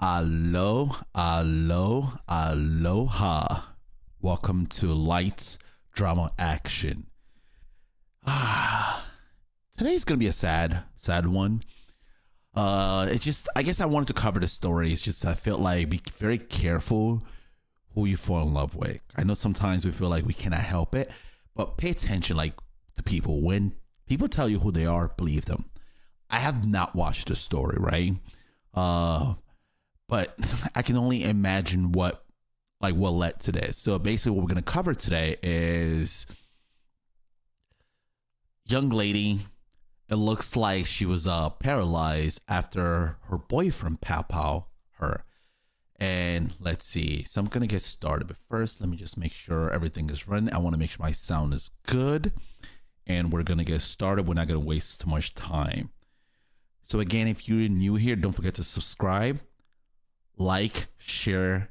Aloha. Welcome to Lights, Drama, Action. Today's gonna be a sad one. I guess I wanted to cover the story. It's just I felt like be very careful who you fall in love with. I know sometimes we feel like we cannot help it, but pay attention to people. When people tell you who they are, believe them. I have not watched the story, right? But I can only imagine what led to this. So basically what we're going to cover today is young lady. It looks like she was paralyzed after her boyfriend pow her. And let's see. So I'm going to get started. But first, let me just make sure everything is running. I want to make sure my sound is good. And we're going to get started. We're not going to waste too much time. So again, if you're new here, don't forget to subscribe, like, share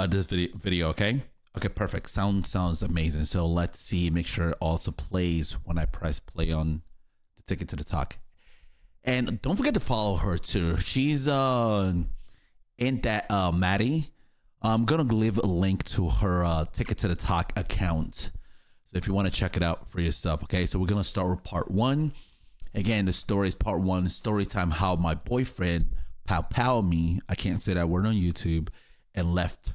this video, okay? Okay, perfect. Sounds amazing. So let's see, make sure it also plays when I press play on the Ticket to the Talk. And don't forget to follow her too. She's in that Maddie. I'm gonna leave a link to her Ticket to the Talk account. So if you want to check it out for yourself, okay? So we're gonna start with part one. Again, the story is part one, story time, how my boyfriend pow me, I can't say that word on YouTube, and left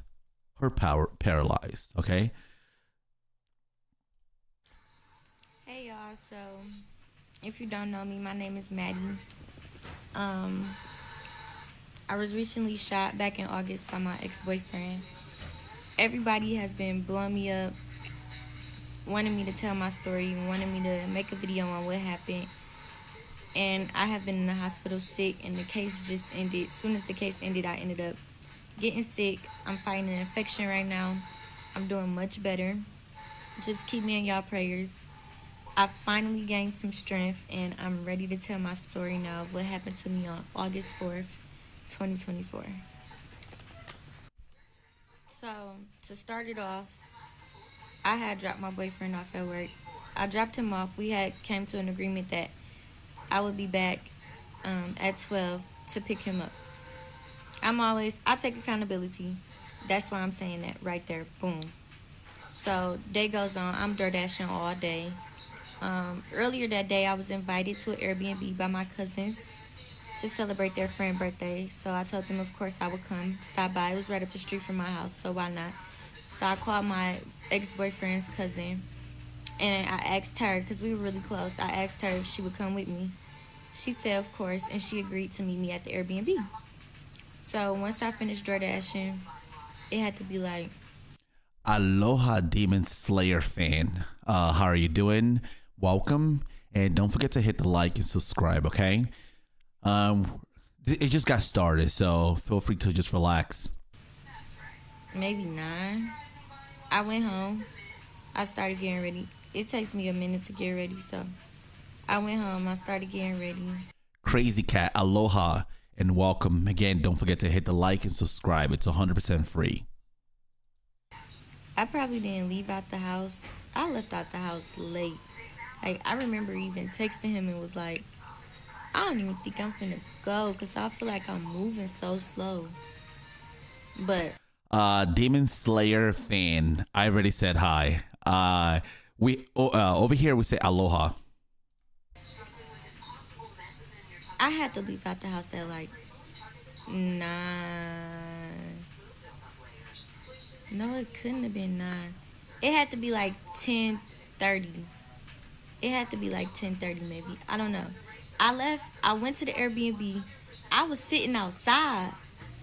her paralyzed, okay? Hey y'all, so if you don't know me, my name is Maddie. I was recently shot back in August by my ex-boyfriend. Everybody has been blowing me up, wanting me to tell my story, wanting me to make a video on what happened. And I have been in the hospital sick, and the case just ended. As soon as the case ended, I ended up getting sick. I'm fighting an infection right now. I'm doing much better. Just keep me in y'all prayers. I finally gained some strength, and I'm ready to tell my story now of what happened to me on August 4th, 2024. So, to start it off, I had dropped my boyfriend off at work. I dropped him off. We had came to an agreement that I would be back at 12 to pick him up. I take accountability. That's why I'm saying that right there. Boom. So day goes on. I'm DoorDashing all day. Earlier that day, I was invited to an Airbnb by my cousins to celebrate their friend's birthday. So I told them, of course, I would come, stop by. It was right up the street from my house, so why not? So I called my ex-boyfriend's cousin, and I asked her, because we were really close, I asked her if she would come with me. She said, of course, and she agreed to meet me at the Airbnb. So once I finished DoorDashing, it had to be like, Aloha Demon Slayer fan. How are you doing? Welcome. And don't forget to hit the like and subscribe, okay? It just got started, so feel free to just relax. maybe 9. I went home. I started getting ready. It takes me a minute to get ready, so I went home. I started getting ready. Crazy Cat, aloha and welcome. Again, don't forget to hit the like and subscribe. It's 100% free. I probably didn't leave out the house. I left out the house late. I remember even texting him and was like, I don't even think I'm finna go because I feel like I'm moving so slow. But Demon Slayer fan, I already said hi. We over here we say aloha. I had to leave out the house at 9. No, it couldn't have been 9. It had to be 10:30. It had to be 10:30 maybe. I don't know. I went to the Airbnb. I was sitting outside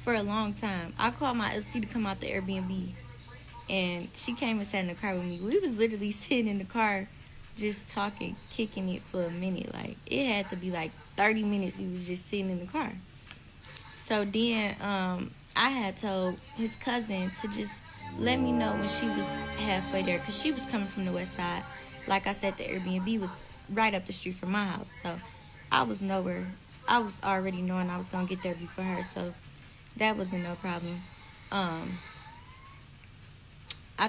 for a long time. I called my FC to come out the Airbnb, and she came and sat in the car with me. We was literally sitting in the car just talking, kicking it for a minute. It had to be 30 minutes we was just sitting in the car. So then I had told his cousin to just let me know when she was halfway there, because she was coming from the west side. Like I said, the Airbnb was right up the street from my house, so I was nowhere. I was already knowing I was going to get there before her, so that wasn't no problem. I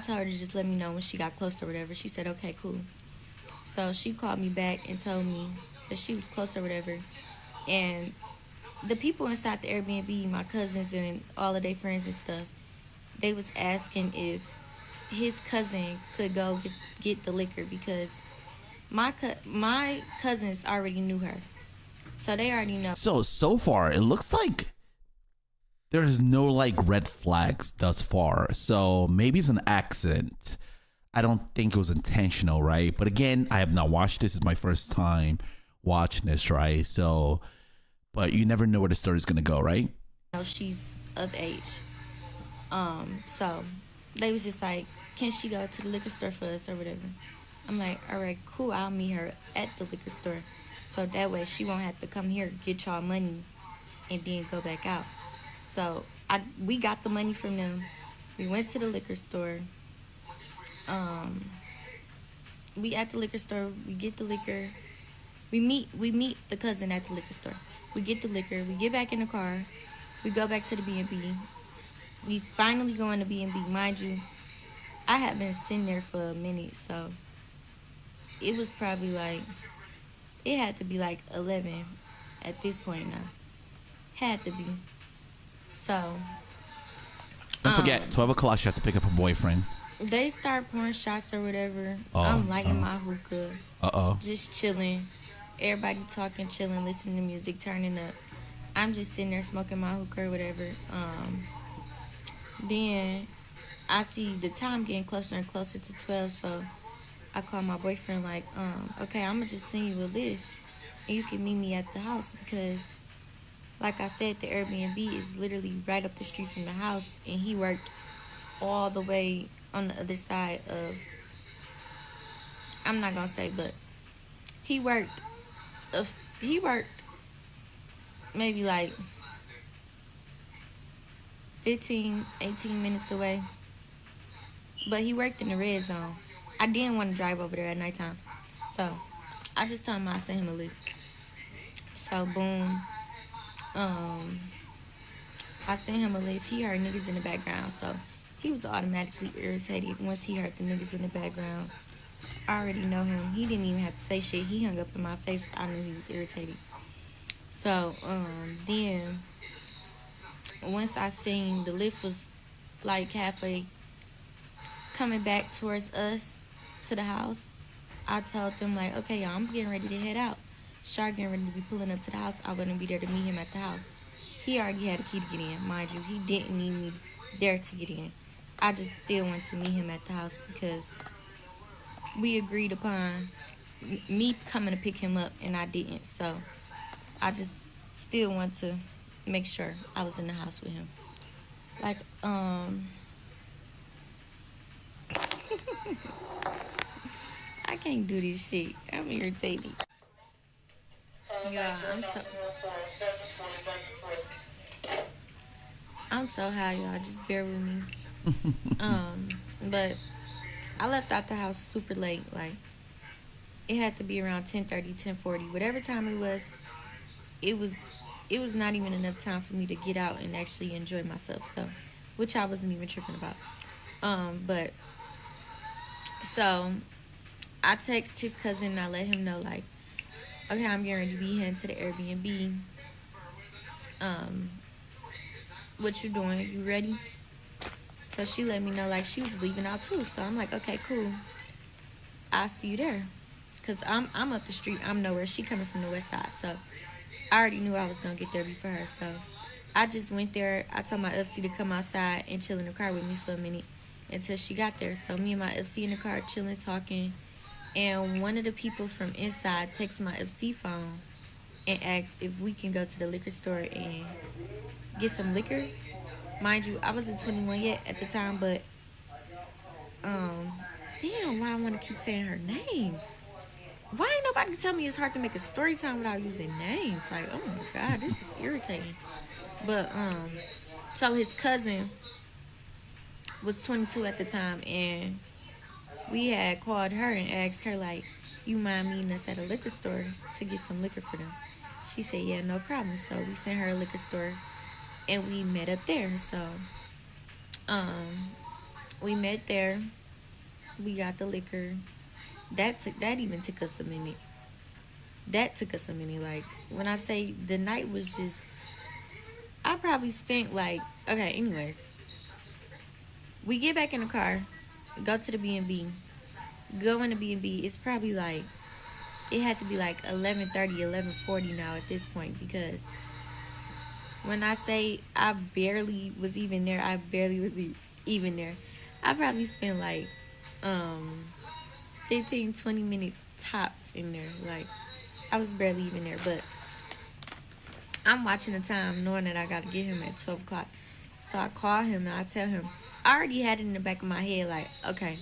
told her to just let me know when she got close or whatever. She said, okay, cool. So she called me back and told me that she was close or whatever. And the people inside the Airbnb, my cousins and all of their friends and stuff, they was asking if his cousin could go get the liquor because my cousins already knew her, so they already know. So far, it looks like there's no like red flags thus far. So maybe it's an accident. I don't think it was intentional, right? But again, I have not watched this. It's my first time watching this, right? So, but you never know where the story is gonna go, right? She's of age. So they was just like, can she go to the liquor store for us or whatever? I'm like, all right, cool. I'll meet her at the liquor store, so that way she won't have to come here get y'all money and then go back out. So we got the money from them. We went to the liquor store. We at the liquor store. We get the liquor. We meet the cousin at the liquor store. We get the liquor. We get back in the car. We go back to the B&B. We finally go in the B&B. Mind you, I had been sitting there for a minute, so it was probably like, it had to be like 11 at this point now. Had to be. So Don't forget, 12 o'clock, she has to pick up her boyfriend. they start pouring shots or whatever. I'm lighting my hookah. Just chilling. Everybody talking, chilling, listening to music, turning up. I'm just sitting there smoking my hookah or whatever. Then I see the time getting closer and closer to 12, so I call my boyfriend like, okay, I'm gonna just send you a lift and you can meet me at the house because, like I said, the Airbnb is literally right up the street from the house, and he worked all the way on the other side of, I'm not gonna say, but he worked maybe like 15, 18 minutes away, but he worked in the red zone. I didn't want to drive over there at nighttime, so I just told him I'd send him a lift. So boom, I sent him a lift. He heard niggas in the background, so he was automatically irritated once he heard the niggas in the background. I already know him. He didn't even have to say shit. He hung up in my face. I knew he was irritated. So then once I seen the lift was like halfway coming back towards us to the house, I told them like, okay, y'all, I'm getting ready to head out. Shar getting ready to be pulling up to the house. I wouldn't be there to meet him at the house. He already had a key to get in, mind you. He didn't need me there to get in. I just still went to meet him at the house because we agreed upon me coming to pick him up, and I didn't. So I just still want to make sure I was in the house with him. Like, I can't do this shit. I'm irritated. Yeah, I'm so high, y'all. Just bear with me. But I left out the house super late. Like, it had to be around 10:30, 10:40, whatever time it was. It was not even enough time for me to get out and actually enjoy myself. So, which I wasn't even tripping about. But so I text his cousin and I let him know like, okay, I'm getting ready to be heading to the Airbnb. What you doing? You ready? So she let me know like she was leaving out too. So I'm like, okay, cool. I'll see you there. Cause I'm up the street. I'm nowhere. She coming from the west side. So I already knew I was gonna get there before her. So I just went there. I told my FC to come outside and chill in the car with me for a minute until she got there. So me and my FC in the car chilling, talking. And one of the people from inside texted my FC phone and asked if we can go to the liquor store and get some liquor. Mind you, I wasn't 21 yet at the time, but damn, why I want to keep saying her name? Why ain't nobody tell me it's hard to make a story time without using names? Like, oh my god, this is irritating. But so his cousin was 22 at the time, and we had called her and asked her like, you mind meeting us at a liquor store to get some liquor for them? She said, yeah, no problem. So we sent her a liquor store and we met up there. So we met there. We got the liquor. That even took us a minute. Like, when I say the night was just I probably spent like, okay, anyways. We get back in the car, go to the B&B. Go in the B&B, it's probably like, it had to be like 11:30, 11:40 now at this point, because when I say I barely was even there, I barely was even there. I probably spent like 15, 20 minutes tops in there. Like, I was barely even there, but I'm watching the time knowing that I got to get him at 12 o'clock. So I call him and I tell him, I already had it in the back of my head, like, okay,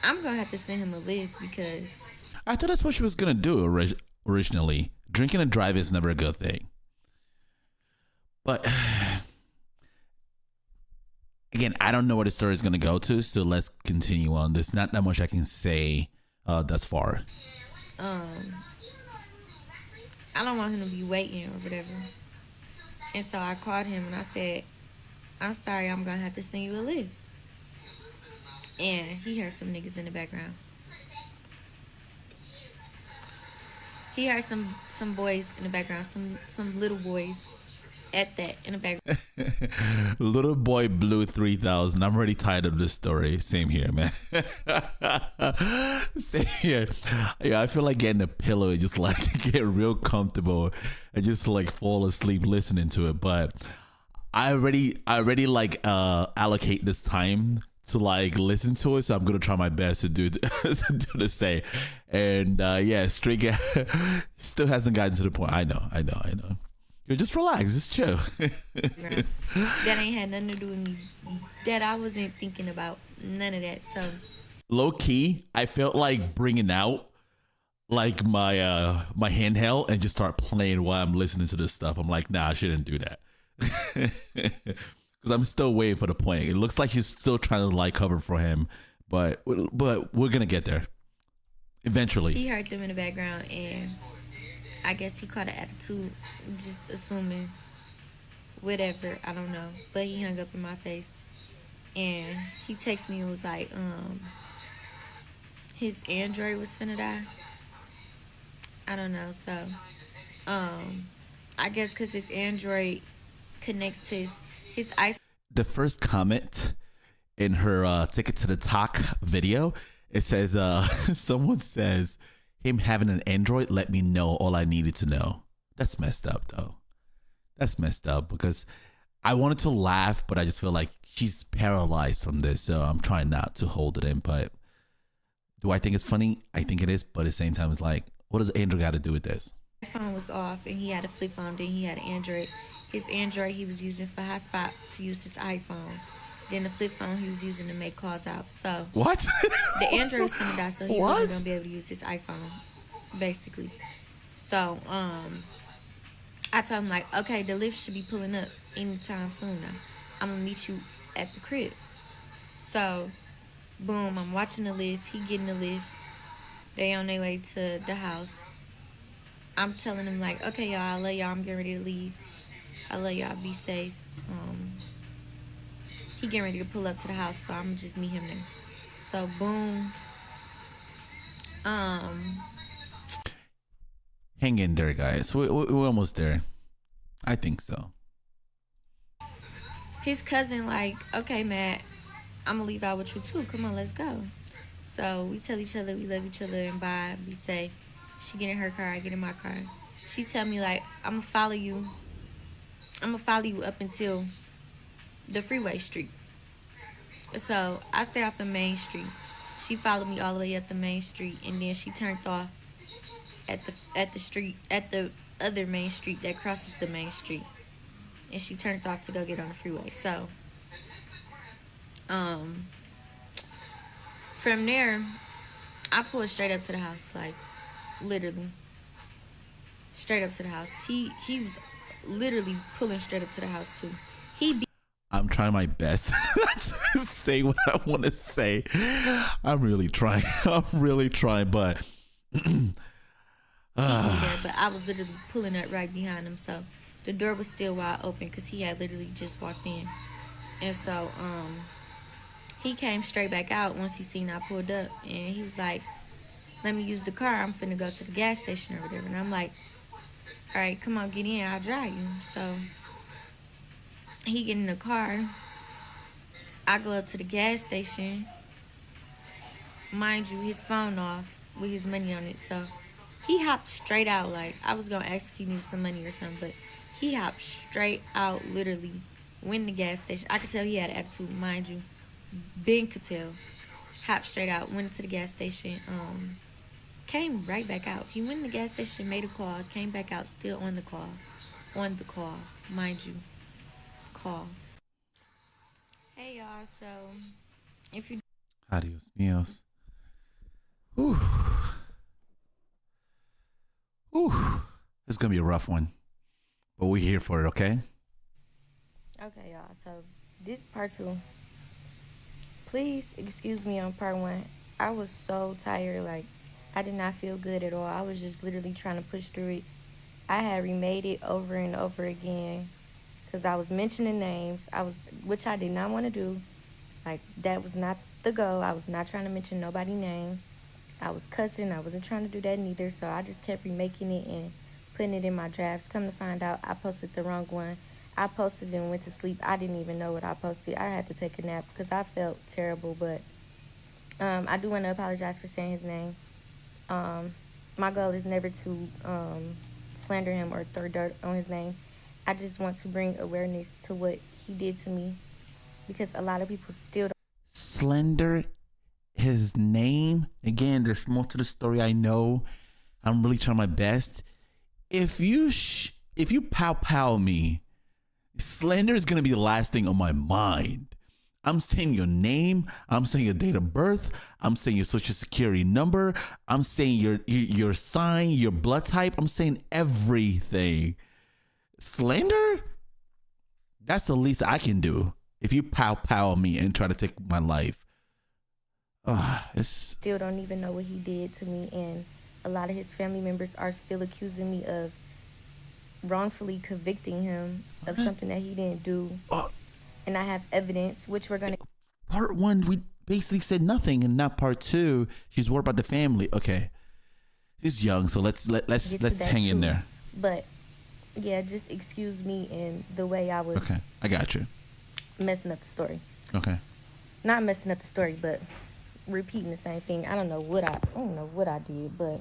I'm going to have to send him a lift because... I thought that's what she was going to do originally. Drinking and driving is never a good thing. But again, I don't know where the story is going to go to, so let's continue on. There's not that much I can say thus far. I don't want him to be waiting or whatever. And so I called him and I said, I'm sorry, I'm going to have to send you a lift. And he heard some niggas in the background. He heard some boys in the background, some little boys at that in the background. Little boy blue 3000. I'm already tired of this story. Same here, man. Same here. Yeah, I feel like getting a pillow and just like get real comfortable and just like fall asleep listening to it. But I already like allocate this time to like listen to it, so I'm gonna try my best to do the same. And yeah, Straight Guy still hasn't gotten to the point. I know. You just relax, just chill. That ain't had nothing to do with me. That I wasn't thinking about none of that. So low key, I felt like bringing out like my my handheld and just start playing while I'm listening to this stuff. I'm like, nah, I shouldn't do that. Because I'm still waiting for the point. It looks like she's still trying to like cover for him, but we're gonna get there eventually. He heard them in the background, and I guess he caught an attitude, just assuming whatever, I don't know. But he hung up in my face, and he texted me and was like, his Android was finna die. I don't know. So, I guess because his Android connects to his iPhone. The first comment in her Ticket to the Talk video, it says, someone says, him having an Android let me know all I needed to know. That's messed up, though. That's messed up because I wanted to laugh, but I just feel like she's paralyzed from this, so I'm trying not to hold it in. But do I think it's funny? I think it is, but at the same time, it's like, what does Android got to do with this? His phone was off, and he had a flip phone. Then he had an Android. His Android he was using for hotspot to use his iPhone. Then the flip phone he was using to make calls out. So what? The Android was gonna die, so he wasn't gonna be able to use his iPhone, basically. So I told him like, okay, the lift should be pulling up anytime soon now. I'm gonna meet you at the crib. So boom, I'm watching the lift. He getting the lift. They on their way to the house. I'm telling him like, okay, y'all, I love y'all. I'm getting ready to leave. I love y'all. Be safe. He getting ready to pull up to the house, so I'm gonna just meet him there. So boom. Hang in there, guys. We're almost there. I think so. His cousin like, okay, Matt, I'm gonna leave out with you too. Come on, let's go. So we tell each other we love each other and bye. Be safe. She get in her car, I get in my car. She tell me like, I'm gonna follow you up until the freeway street. So I stay off the main street. She followed me all the way up the main street, and then she turned off at the other main street that crosses the main street, and she turned off to go get on the freeway. So from there I pulled straight up to the house, like literally straight up to the house. He was literally pulling straight up to the house too. I'm trying my best to say what I want to say. I'm really trying, but but I was literally pulling up right behind him, so the door was still wide open because he had literally just walked in. And so he came straight back out once he seen I pulled up, and he was like, let me use the car, I'm finna go to the gas station or whatever. And I'm like, all right, come on, get in, I'll drive you. So He get in the car. I go up to the gas station. Mind you, his phone off with his money on it. So he hopped straight out. Like, I was going to ask if he needed some money or something, but he hopped straight out, literally. Went in the gas station. I could tell he had attitude, mind you. Ben could tell. Hopped straight out, went to the gas station, came right back out. He went in the gas station, made a call, came back out, still on the call. On the call, mind you. Call. Hey, y'all, so if you... Adios míos. Whew. Whew. This is going to be a rough one. But we're here for it, okay? Okay, y'all, so this part 2. Please excuse me on part 1. I was so tired, like, I did not feel good at all. I was just literally trying to push through it. I had remade it over and over again because I was mentioning names, which I did not want to do. Like, that was not the goal. I was not trying to mention nobody's name. I was cussing. I wasn't trying to do that neither, so I just kept remaking it and putting it in my drafts. Come to find out, I posted the wrong one. I posted and went to sleep. I didn't even know what I posted. I had to take a nap because I felt terrible, but I do want to apologize for saying his name. My goal is never to slander him or throw dirt on his name. I just want to bring awareness to what he did to me because a lot of people still don't. Slender his name. Again, there's more to the story. I know. I'm really trying my best. If you pow me, slander is gonna be the last thing on my mind. I'm saying your name. I'm saying your date of birth. I'm saying your social security number. I'm saying your sign, your blood type. I'm saying everything. Slander? That's the least I can do. If you pow me and try to take my life. Still don't even know what he did to me, and a lot of his family members are still accusing me of wrongfully convicting him of something that he didn't do. And I have evidence, which we're gonna... Part 1, we basically said nothing, and now part 2, she's worried about the family. Okay, she's young, so let's hang in there. But yeah, just excuse me in the way I was. Okay, I got you. Messing up the story. Okay. Not messing up the story, but repeating the same thing. I don't know what I did, but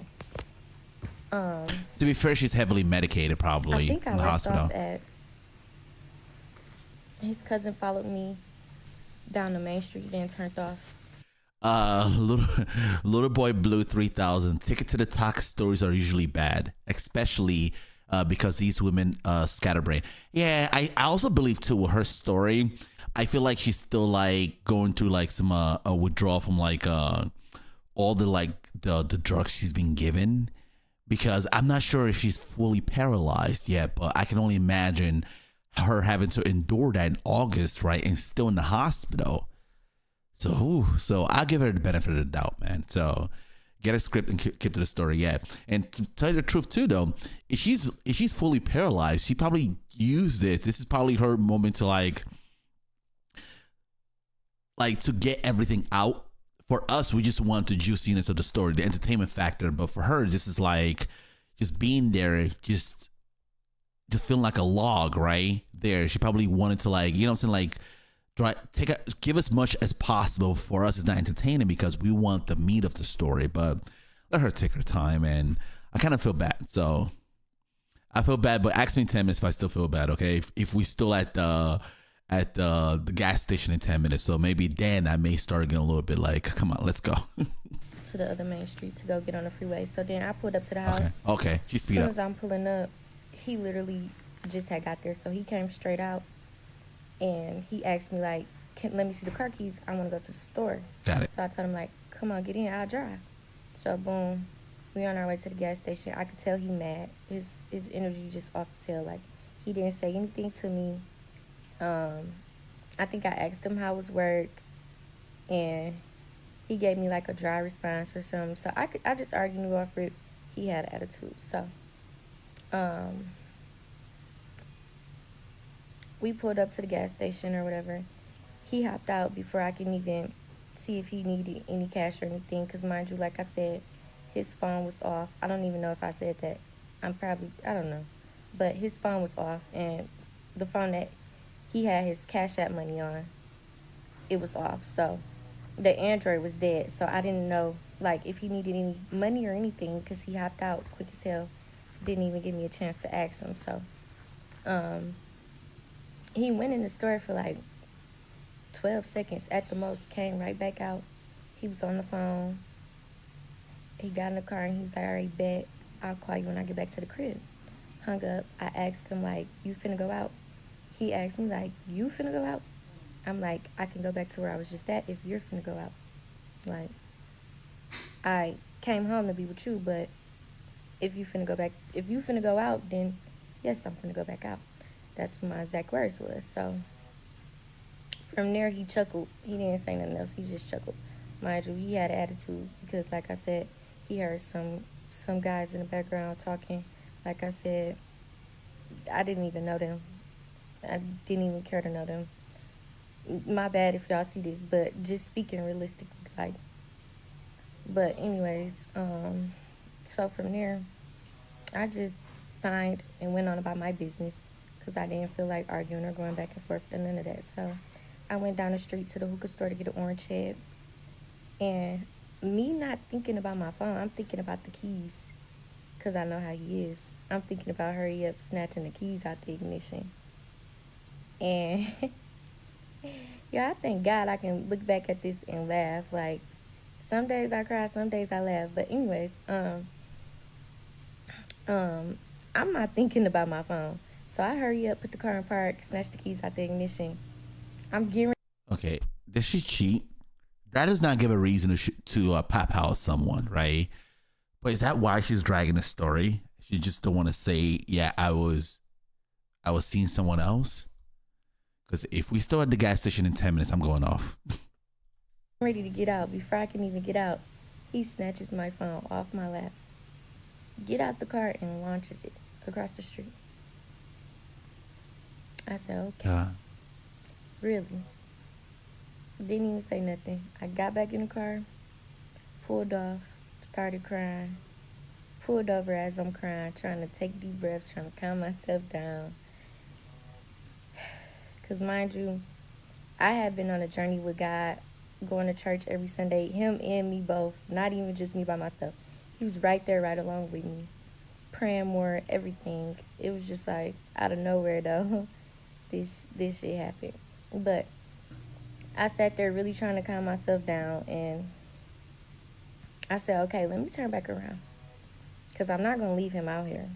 to be fair, she's heavily medicated, probably I think in the hospital. Off at, his cousin followed me down the main street, then turned off. Little boy blue 3000. Ticket to the talk stories are usually bad, especially because these women scatterbrain. Yeah, I also believe too with her story. I feel like she's still like going through like some a withdrawal from like all the like the drugs she's been given, because I'm not sure if she's fully paralyzed yet, but I can only imagine her having to endure that in August, right, and still in the hospital. So I'll give her the benefit of the doubt, man. So get a script and keep to the story, yeah. And to tell you the truth too, though, if she's fully paralyzed, she probably used it. This is probably her moment to like to get everything out. For us, we just want the juiciness of the story, the entertainment factor. But for her, this is like just being there, just feeling like a log right there. She probably wanted to like, you know what I'm saying, like give as much as possible. For us, it's not entertaining because we want the meat of the story. But let her take her time, and I kind of feel bad. So I feel bad, but ask me in 10 minutes if I still feel bad. Okay, if we still at the gas station in 10 minutes, so maybe then I may start getting a little bit like, come on, let's go. To the other main street to go get on the freeway. So then I pulled up to the house. Okay. She speed up. As soon as I'm pulling up, he literally just had got there, so he came straight out and he asked me like, let me see the car keys, I want to go to the store. Got it. So I told him like, come on, get in, I'll drive. So boom, we on our way to the gas station. I could tell he mad. His energy just off the tail. Like, he didn't say anything to me. I think I asked him how was work, and he gave me like a dry response or something. So I just argued off it. He had attitude. So we pulled up to the gas station or whatever. He hopped out before I can even see if he needed any cash or anything, because mind you, like I said, his phone was off. I don't even know if I said that. I don't know. But his phone was off, and the phone that he had his Cash App money on. It was off. So the Android was dead. So I didn't know, like, if he needed any money or anything because he hopped out quick as hell. Didn't even give me a chance to ask him. So he went in the store for like 12 seconds at the most, came right back out. He was on the phone. He got in the car and he was like, all right, bet. I'll call you when I get back to the crib. Hung up. I asked him, like, you finna go out? He asked me, like, you finna go out? I'm like, I can go back to where I was just at if you're finna go out. Like, I came home to be with you, but if you finna go out, then yes, I'm finna go back out. That's what my exact words was. So from there, he chuckled. He didn't say nothing else. He just chuckled. Mind you, he had an attitude because, like I said, he heard some guys in the background talking. Like I said, I didn't even know them. I didn't even care to know them. My bad if y'all see this, but just speaking realistically, like. But anyways, so from there, I just signed and went on about my business because I didn't feel like arguing or going back and forth and none of that. So I went down the street to the hookah store to get an orange head. And me not thinking about my phone, I'm thinking about the keys because I know how he is. I'm thinking about hurry up, snatching the keys out the ignition. And yeah, I thank God I can look back at this and laugh. Like, some days I cry, some days I laugh. But anyways, I'm not thinking about my phone. So I hurry up, put the car in park, snatch the keys out the ignition. I'm gearing. Okay, did she cheat? That does not give a reason to pop out someone, right? But is that why she's dragging the story? She just don't want to say, yeah, I was seeing someone else. Because if we still at the gas station in 10 minutes, I'm going off. Ready to get out. Before I can even get out, he snatches my phone off my lap, get out the car, and launches it across the street. I said, okay. Really? Didn't even say nothing. I got back in the car, pulled off, started crying, pulled over as I'm crying, trying to take deep breaths, trying to calm myself down. Because mind you, I had been on a journey with God, going to church every Sunday, him and me both, not even just me by myself. He was right there, right along with me, praying more, everything. It was just like, out of nowhere, though, this shit happened. But I sat there really trying to calm myself down, and I said, okay, let me turn back around, because I'm not going to leave him out here.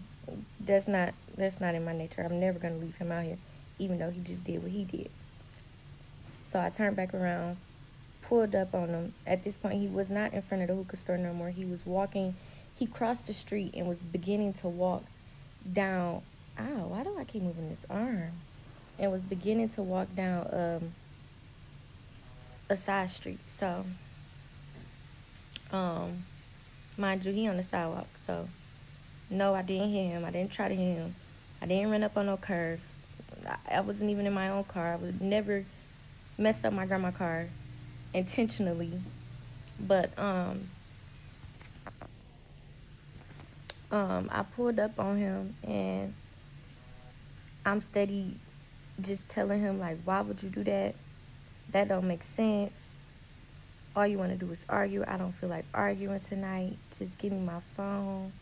That's not in my nature. I'm never going to leave him out here, even though he just did what he did. So I turned back around, pulled up on him. At this point, he was not in front of the hookah store no more. He was walking. He crossed the street and was beginning to walk down. Ow, why do I keep moving this arm? And was beginning to walk down a side street. So, mind you, he on the sidewalk. So, no, I didn't hit him. I didn't try to hit him. I didn't run up on no curve. I wasn't even in my own car. I would never mess up my grandma's car intentionally. But I pulled up on him, and I'm steady just telling him, like, why would you do that? That don't make sense. All you want to do is argue. I don't feel like arguing tonight. Just give me my phone.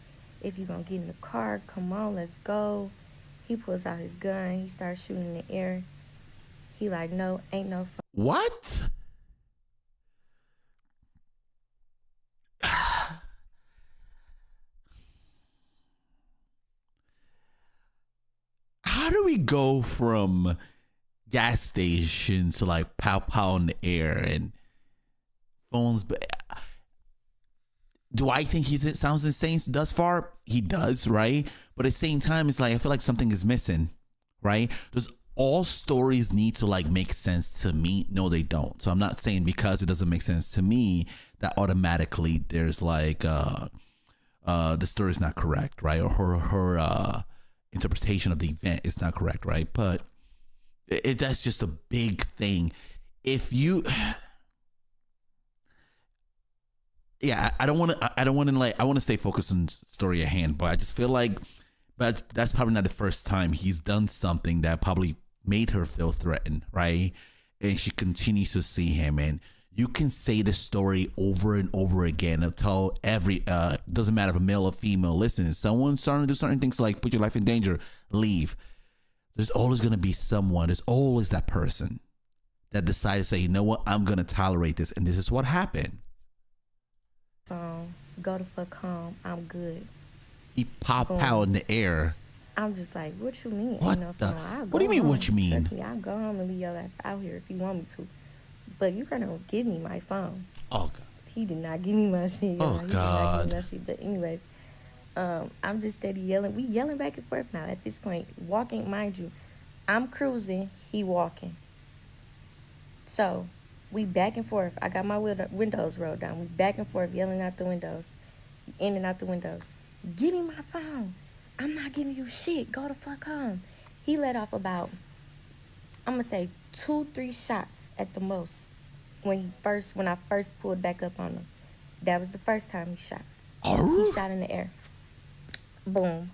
If you're going to get in the car, come on, let's go. He pulls out his gun. He starts shooting in the air. He like, no, ain't no phone. What? How do we go from gas stations to like pow pow in the air and phones? But do I think it sounds insane thus far? He does, right? But at the same time, it's like I feel like something is missing, right? Does all stories need to like make sense to me? No, they don't. So I'm not saying because it doesn't make sense to me that automatically there's like the story is not correct, right? Or her interpretation of the event is not correct, right? But that's just a big thing. If you yeah, I don't want to stay focused on story at hand, but I just feel like, but that's probably not the first time he's done something that probably made her feel threatened, right? And she continues to see him, and you can say the story over and over again until every doesn't matter if a male or female, listen, someone's starting to do certain things like put your life in danger, leave. There's always going to be someone, there's always that person that decides to say, you know what, I'm going to tolerate this, and this is what happened. Go the fuck home, I'm good. He popped out in the air. I'm just like, what you mean? What what do you mean, what you mean? Trust me, I'll go home and leave your ass out here if you want me to. But you're going to give me my phone. Oh, God. He did not give me my shit. Oh, He did not God. give me my shit. But anyways, I'm just steady yelling. We yelling back and forth now at this point. Walking, mind you, I'm cruising, he walking. So, we back and forth. I got my windows rolled down. We back and forth yelling out the windows. In and out the windows. Give me my phone. I'm not giving you shit. Go the fuck home. He let off about, I'm going to say 2-3 shots at the most. When I first pulled back up on him. That was the first time he shot. He shot in the air. Boom.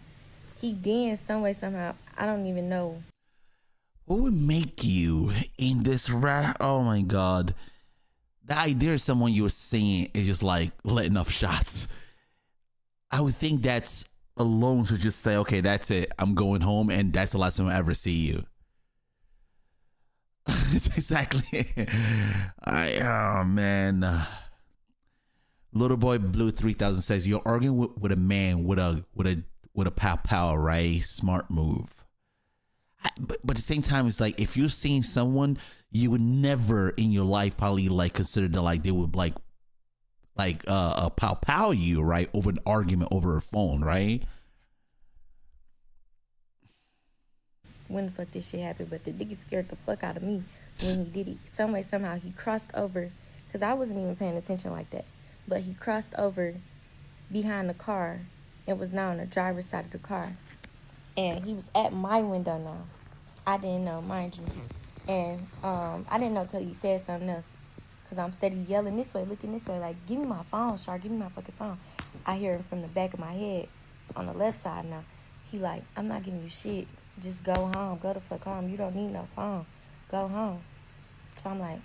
He then, some way, somehow, I don't even know. What would make you in this oh my God. The idea of someone you're seeing is just like letting off shots. I would think that's alone should just say, okay, that's it. I'm going home, and that's the last time I ever see you. It's exactly. Oh man. Little boy blue 3000 says you're arguing with a man with a pow, right? Smart move. But at the same time, it's like if you're seeing someone you would never in your life probably like consider that like they would like pow you, right, over an argument over a phone, right? When the fuck this shit happened, but the nigga scared the fuck out of me when he did it. Some way, somehow, he crossed over, because I wasn't even paying attention like that, but he crossed over behind the car and was now on the driver's side of the car. And he was at my window now. I didn't know, mind you. And I didn't know till he said something else, because I'm steady yelling this way, looking this way, like, give me my phone, Shark, give me my fucking phone. I hear him from the back of my head on the left side now. He like, I'm not giving you shit. Just go home. Go the fuck home. You don't need no phone. Go home. So I'm like,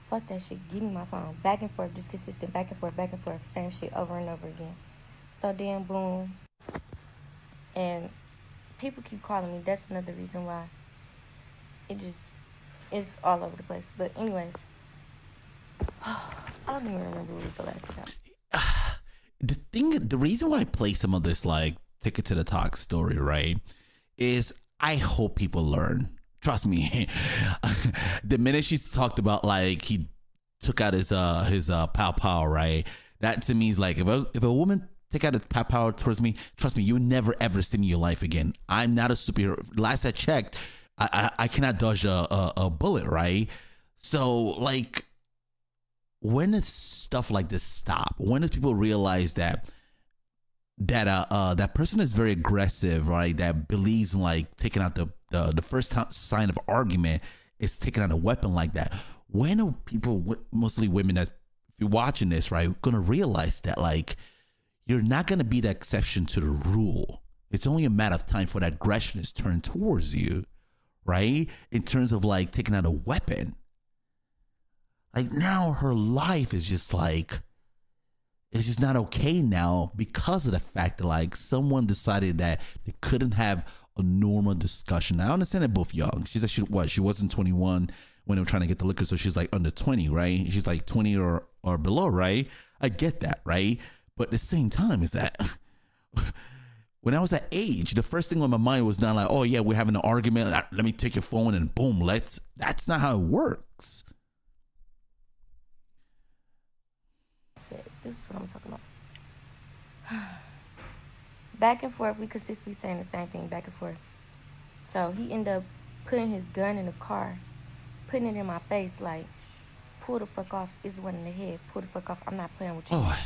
fuck that shit. Give me my phone. Back and forth. Just consistent. Back and forth. Back and forth. Same shit over and over again. So then, boom. And people keep calling me. That's another reason why. It's all over the place. But anyways. I don't even remember what was the last thing. The reason why I play some of this, like, Ticket to the Talk story, right, is I hope people learn. Trust me. The minute she's talked about like he took out his pow, right? That to me is like if a woman take out a pow towards me, trust me, you'll never ever see me in your life again. I'm not a superhero. Last I checked, I cannot dodge a bullet, right? So like, when does stuff like this stop? When does people realize that person is very aggressive, right? That believes in like taking out the first sign of argument is taking out a weapon like that. When are people, mostly women, that if you're watching this, right, gonna realize that like you're not gonna be the exception to the rule. It's only a matter of time for that aggression is turned towards you, right? In terms of like taking out a weapon. Like now her life is just like, it's just not okay now because of the fact that like someone decided that they couldn't have a normal discussion. I understand they're both young. She's like, she wasn't 21 when they were trying to get the liquor, so she's like under 20, right? She's like 20 or below, right? I get that, right? But at the same time, is that when I was that age, the first thing on my mind was not like, oh yeah, we're having an argument, let me take your phone and boom, that's not how it works. This is what I'm talking about. Back and forth, we consistently saying the same thing, back and forth. So he ended up putting his gun in the car, putting it in my face, like, pull the fuck off. It's one in the head. Pull the fuck off. I'm not playing with you. Oh.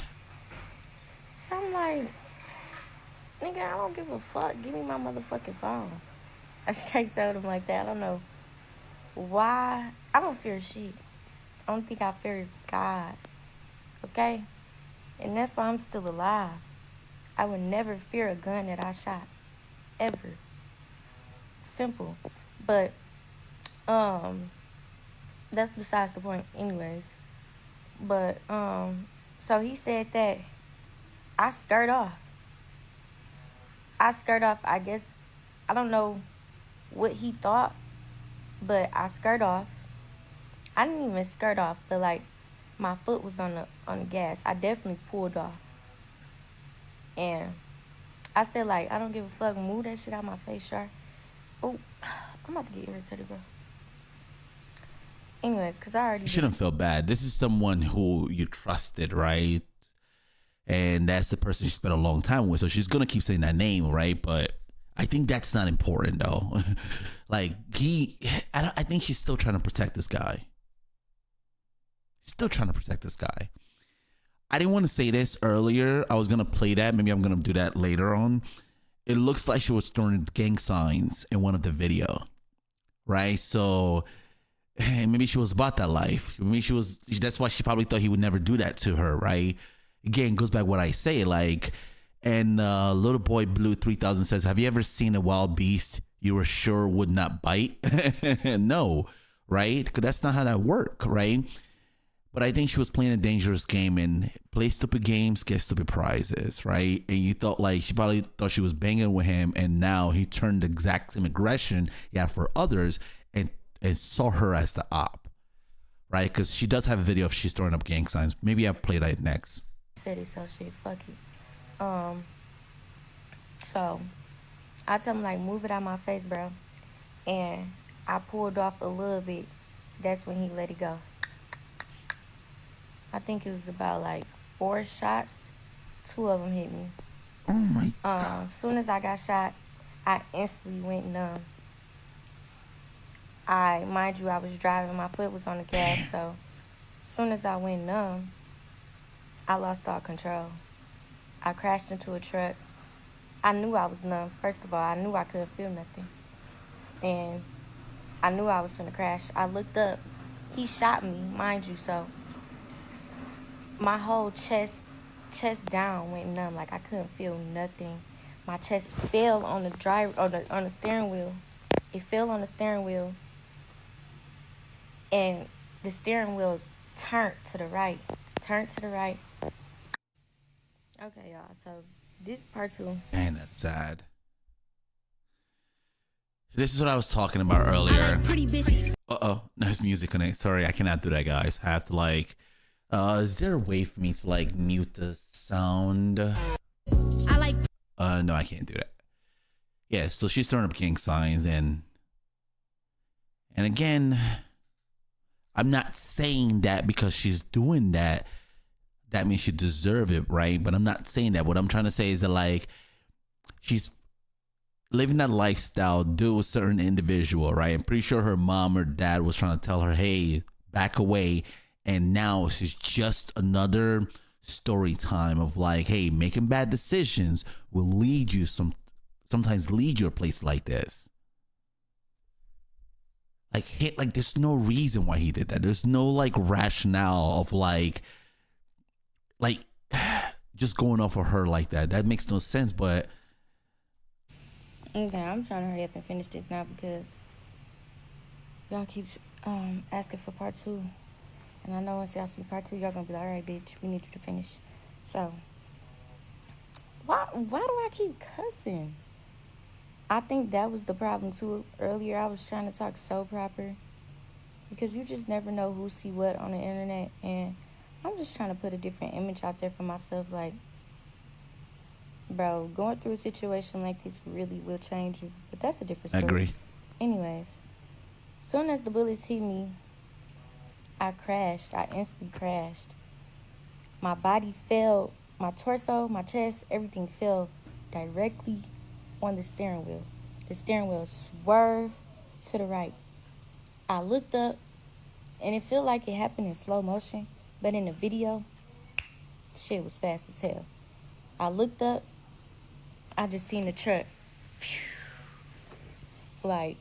So I'm like, nigga, I don't give a fuck. Give me my motherfucking phone. I straight told him like that. I don't know why. I don't fear shit. Only thing I fear is God. Okay? And that's why I'm still alive. I would never fear a gun that I shot. Ever. Simple. But Um, that's besides the point, anyways. But so he said that I skirt off. I skirt off. I guess I don't know what he thought, but I skirt off. I didn't even skirt off, but like my foot was on the gas. I definitely pulled off, and I said like I don't give a fuck. Move that shit out my face, sure. Oh, I'm about to get irritated, bro. Anyways, because I already You shouldn't feel bad. This is someone who you trusted, right? And that's the person you spent a long time with. So she's going to keep saying that name, right? But I think that's not important, though. Like, I think she's still trying to protect this guy. Still trying to protect this guy. I didn't want to say this earlier. I was going to play that. Maybe I'm going to do that later on. It looks like she was throwing gang signs in one of the video, right? So maybe she was about that life. Maybe that's why she probably thought he would never do that to her, right? Again, goes back what I say, like, and little boy blue 3000 says, have you ever seen a wild beast you were sure would not bite? No, right? Because that's not how that works, right? But I think she was playing a dangerous game and play stupid games, get stupid prizes, right? And you thought like she probably thought she was banging with him, and now he turned the exact same aggression he had for others and saw her as the op, right? Because she does have a video of she's throwing up gang signs. Maybe I'll play that next. Said it, so shit, fuck it. So I tell him like move it out my face, bro, and I pulled off a little bit. That's when he let it go. I think it was about like 4 shots. 2 of them hit me. Oh my God. As soon as I got shot, I instantly went numb. Mind you, I was driving. My foot was on the gas, so as soon as I went numb, I lost all control. I crashed into a truck. I knew I was numb. First of all, I knew I couldn't feel nothing. And I knew I was finna crash. I looked up. He shot me, mind you, so my whole chest down went numb. Like I couldn't feel nothing. My chest fell on the steering wheel. It fell on the steering wheel, and the steering wheel turned to the right. Okay, y'all. So this part 2. Man, that's sad. This is what I was talking about earlier. I like pretty bitches. There's music on it. Sorry, I cannot do that, guys. I have to like. Is there a way for me to like mute the sound? I like. No, I can't do that. Yeah, so she's throwing up gang signs, and again, I'm not saying that because she's doing that means she deserves it, right? But I'm not saying that. What I'm trying to say is that like she's living that lifestyle due to a certain individual, right? I'm pretty sure her mom or dad was trying to tell her, hey, back away. And now it's just another story time of like, hey, making bad decisions will lead you sometimes lead you a place like this. Like there's no reason why he did that. There's no like rationale of like just going off of her like that. That makes no sense. But okay, I'm trying to hurry up and finish this now because y'all keep asking for part 2. And I know once y'all see part 2, y'all gonna be like, all right, bitch, we need you to finish. So, why do I keep cussing? I think that was the problem, too. Earlier, I was trying to talk so proper. Because you just never know who see what on the internet. And I'm just trying to put a different image out there for myself. Like, bro, going through a situation like this really will change you. But that's a different story. I agree. Anyways, soon as the bullets hit me, I crashed. I instantly crashed. My body fell, my torso, my chest, everything fell directly on the steering wheel. The steering wheel swerved to the right. I looked up, and it felt like it happened in slow motion, but in the video, shit was fast as hell. I looked up, I just seen the truck. Like,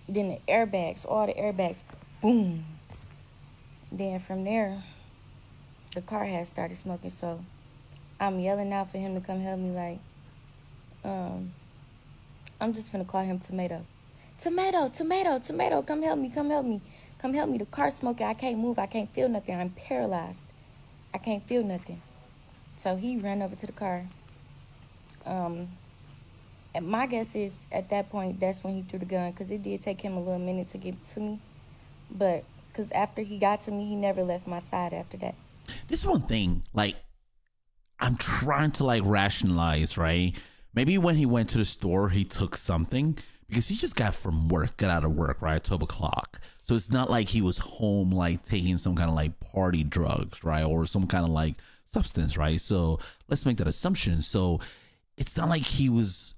then the airbags, all the airbags, boom. Then from there, the car had started smoking, so I'm yelling out for him to come help me, like, I'm just finna call him Tomato. tomato, tomato, tomato, come help me, come help me. Come help me. The car's smoking. I can't move. I can't feel nothing. I'm paralyzed. I can't feel nothing. So he ran over to the car. And my guess is at that point, that's when he threw the gun, because it did take him a little minute to get to me. But because after he got to me, he never left my side after that. This is one thing, like, I'm trying to like rationalize, right? Maybe when he went to the store, he took something because he just got out of work, right? 12 o'clock. So it's not like he was home, like taking some kind of like party drugs, right? Or some kind of like substance, right? So let's make that assumption. So it's not like he was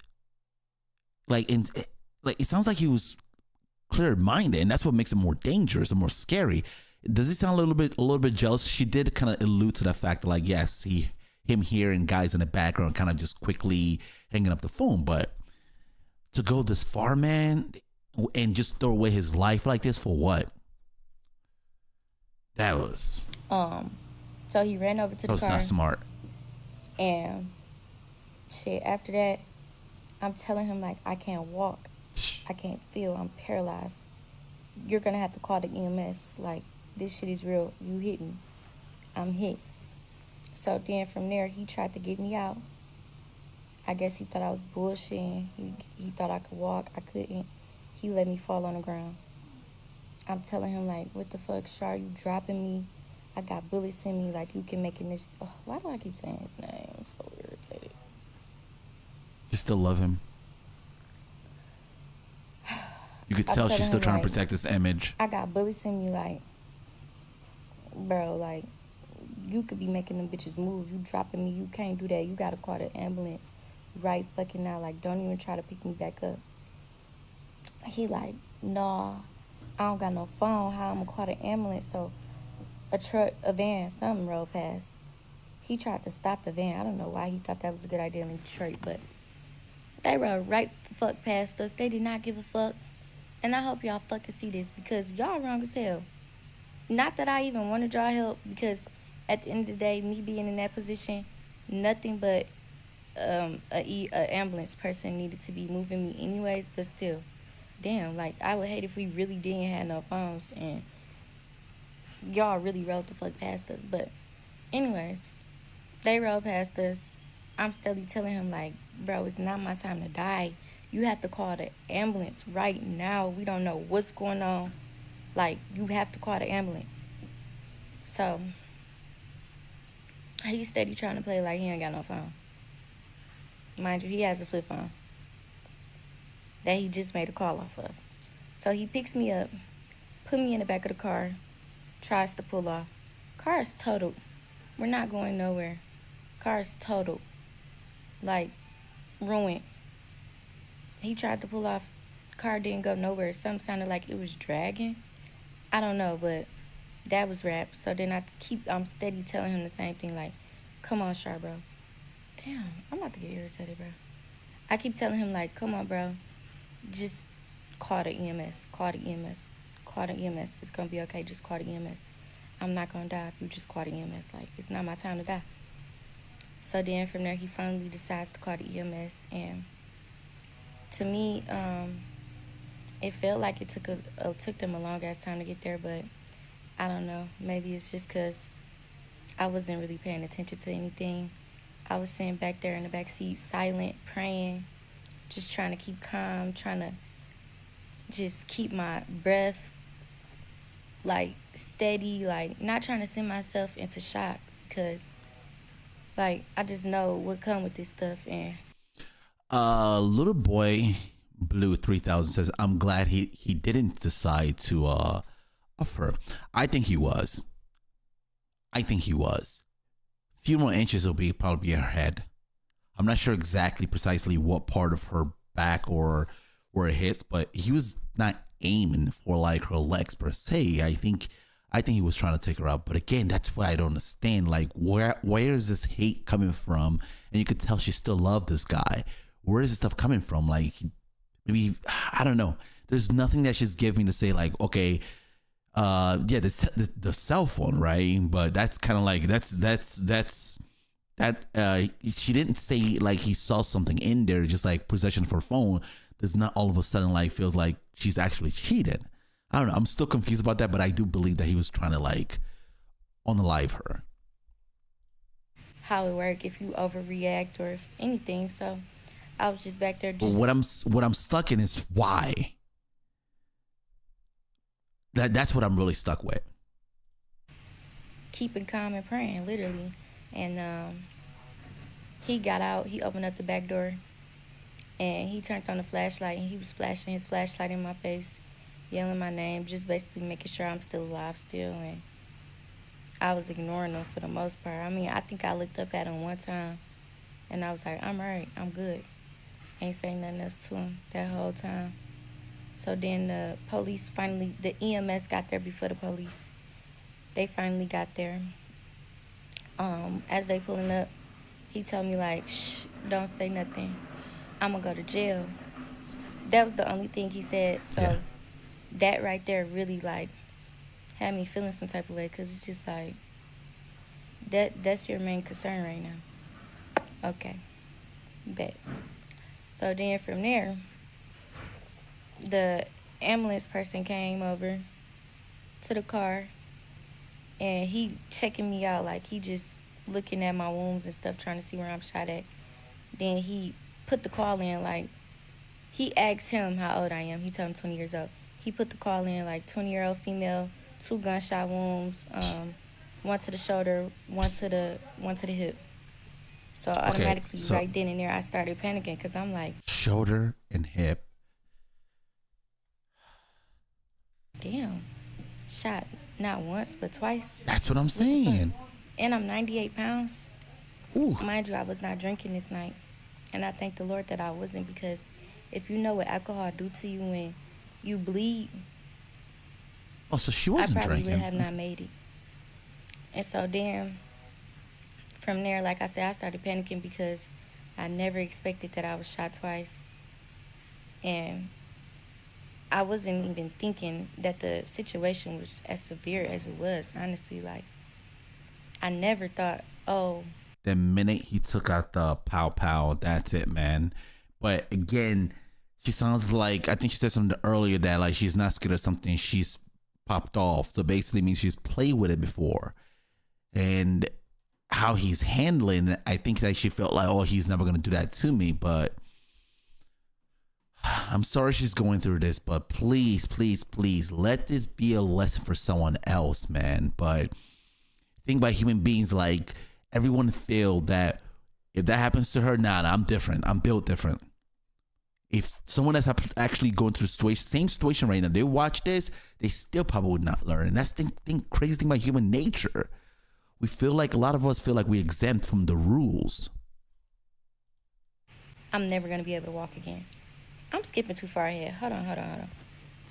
like, it sounds like he was clear-minded, and that's what makes it more dangerous and more scary. Does he sound a little bit jealous? She did kind of allude to the fact that, like, yes, him hearing guys in the background kind of just quickly hanging up the phone, but to go this far, man, and just throw away his life like this for what? That was So he ran over to the car. That was not smart. And shit, after that, I'm telling him, like, I can't walk. I can't feel. I'm paralyzed. You're going to have to call the EMS. Like, this shit is real. You hit me. I'm hit. So then from there, he tried to get me out. I guess he thought I was bullshitting. He thought I could walk. I couldn't. He let me fall on the ground. I'm telling him, like, what the fuck, Shar? You dropping me? I got bullets in me. Like, you can make it. Oh, why do I keep saying his name? I'm so irritated. You still love him? You could tell she's still trying to protect this image. I got bullets in me, like, bro, like, you could be making them bitches move. You dropping me, you can't do that. You gotta call the ambulance right fucking now. Like, don't even try to pick me back up. He like, nah, I don't got no phone. How I'm gonna call the ambulance? So a van, something rolled past. He tried to stop the van. I don't know why he thought that was a good idea in Detroit, but they rode right the fuck past us. They did not give a fuck. And I hope y'all fucking see this, because y'all wrong as hell. Not that I even want to draw help, because at the end of the day, me being in that position, nothing but a ambulance person needed to be moving me anyways. But still, damn, like, I would hate if we really didn't have no phones and y'all really rode the fuck past us. But anyways, they rode past us. I'm steadily telling him, like, bro, it's not my time to die. You have to call the ambulance right now. We don't know what's going on. Like, you have to call the ambulance. So he's steady trying to play like he ain't got no phone. Mind you, he has a flip phone that he just made a call off of. So he picks me up, put me in the back of the car, tries to pull off. Car is totaled. We're not going nowhere. Car is totaled. Like, ruined. He tried to pull off. Car didn't go nowhere. Something sounded like it was dragging. I don't know, but that was rap. So then I'm steady telling him the same thing, like, come on, Shar, bro. Damn, I'm about to get irritated, bro. I keep telling him, like, come on, bro. Just call the EMS. Call the EMS. Call the EMS. It's going to be okay. Just call the EMS. I'm not going to die if you just call the EMS. Like, it's not my time to die. So then from there, he finally decides to call the EMS. And to me, it felt like it took them a long-ass time to get there, but I don't know. Maybe it's just because I wasn't really paying attention to anything. I was sitting back there in the back seat, silent, praying, just trying to keep calm, trying to just keep my breath, like, steady, like, not trying to send myself into shock, because, like, I just know what come with this stuff. And little boy Blue 3000 says, I'm glad he didn't decide to offer. I think he was. Few more inches will probably be her head. I'm not sure exactly precisely what part of her back or where it hits, but he was not aiming for like her legs per se. I think he was trying to take her out. But again, that's what I don't understand. Like, where is this hate coming from? And you could tell she still loved this guy. Where is this stuff coming from? Like, maybe, I don't know. There's nothing that she's giving me to say, like, okay, the cell phone, right? But that's kind of like she didn't say like he saw something in there, just like possession for phone. does not all of a sudden like feels like she's actually cheated. I don't know. I'm still confused about that, but I do believe that he was trying to like unalive her. How it work if you overreact or if anything. So I was just back there. Just What I'm stuck in is why. That's what I'm really stuck with. keeping calm and praying, literally. And he got out. He opened up the back door, and he turned on the flashlight, and he was flashing his flashlight in my face, yelling my name, just basically making sure I'm still alive still. And I was ignoring him for the most part. I mean, I think I looked up at him one time, and I was like, I'm all right, I'm good. Ain't saying nothing else to him that whole time. So then the police finally, the EMS got there before the police. They finally got there. As they pulling up, he told me like, shh, don't say nothing. I'm gonna go to jail. That was the only thing he said. So Yeah. that right there really like had me feeling some type of way, because it's just like, that's your main concern right now. Okay, bet. So then from there, the ambulance person came over to the car, and he checking me out, like he just looking at my wounds and stuff, trying to see where I'm shot at. Then he put the call in, like, he asked him how old I am. He told him 20 years old. He put the call in, like, 20-year-old female, 2 gunshot wounds, one to the shoulder, one to the hip. So automatically, so- right then and there, I started panicking, because I'm like, Shoulder and hip. damn, shot not once but twice. That's what I'm saying. And I'm 98 pounds. Ooh. Mind you, I was not drinking this night. And I thank the Lord that I wasn't, because if you know what alcohol do to you when you bleed, Oh, so she I wasn't probably drinking. would have not made it. And so then, from there, like I said, I started panicking, because I never expected that I was shot twice. And I wasn't even thinking that the situation was as severe as it was, honestly. Like, I never thought, oh, The minute he took out the pow pow, that's it, man. But again, she sounds like, I think she said something earlier that like she's not scared of something she's popped off. So basically means she's played with it before. And how he's handling it, I think that she felt like, oh, he's never gonna do that to me. But I'm sorry she's going through this, but please, please, please let this be a lesson for someone else, man. But think about human beings, like everyone feel that if that happens to her, nah, I'm different. I'm built different. If someone that's actually going through the same situation right now, they watch this, they still probably would not learn. And that's the crazy thing about human nature. We feel like, a lot of us feel like we're exempt from the rules. I'm never going to be able to walk again. I'm skipping too far ahead. Hold on.